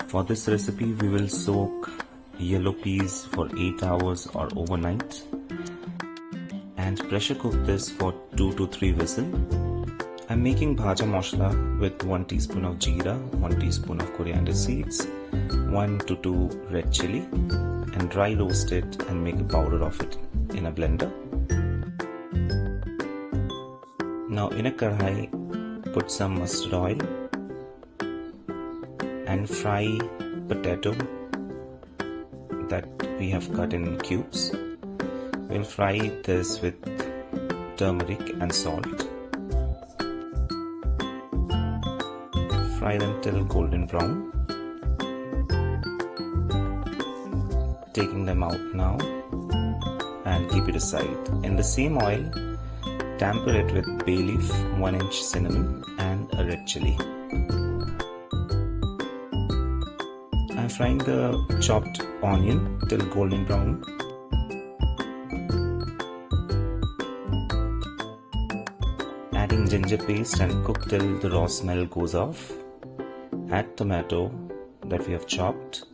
For this recipe, we will soak yellow peas for 8 hours or overnight and pressure cook this for 2 to 3 whistles. I'm making bhaja moshla with 1 teaspoon of jeera, 1 teaspoon of coriander seeds, 1 to 2 red chili, and dry roast it and make a powder of it in a blender. Now in a kadhai, put some mustard oil and fry potato that we have cut in cubes. We'll fry this with turmeric and salt. Fry them till golden brown. Taking them out now and keep it aside. In the same oil, temper it with bay leaf, 1 inch cinnamon and a red chili. I'm frying the chopped onion till golden brown. Adding ginger paste and cook till the raw smell goes off. Add tomato that we have chopped.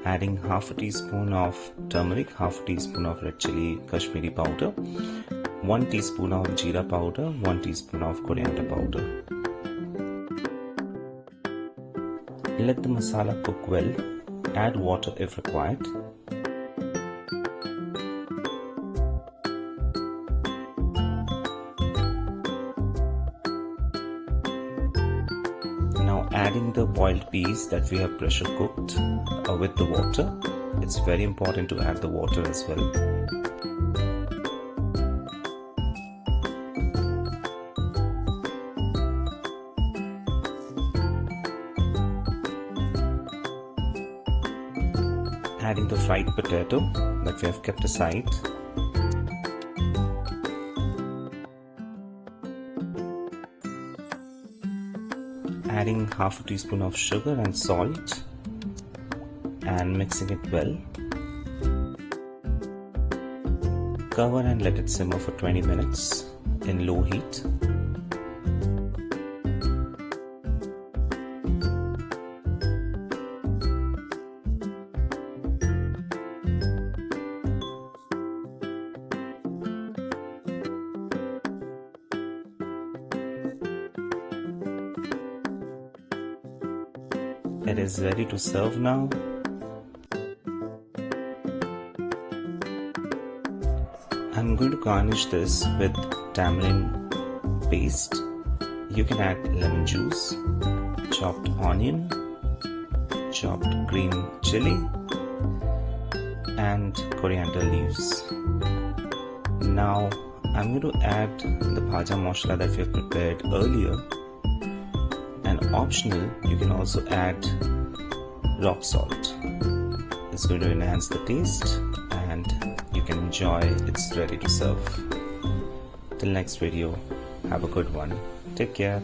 Adding half a teaspoon of turmeric, half a teaspoon of red chili Kashmiri powder, 1 teaspoon of jeera powder, 1 teaspoon of coriander powder. Let the masala cook well. Add water if required. Now adding the boiled peas that we have pressure cooked with the water. It's very important to add the water as well. Adding the fried potato that we have kept aside. Adding half a teaspoon of sugar and salt and mixing it well. Cover and let it simmer for 20 minutes in low heat. It is ready to serve now. I'm going to garnish this with tamarind paste. You can add lemon juice, chopped onion, chopped green chili, and coriander leaves. Now I'm going to add the bhaja moshla that we have prepared earlier. And optional, you can also add rock salt. It's going to enhance the taste and you can enjoy. It's ready to serve. Till next video, have a good one. Take care.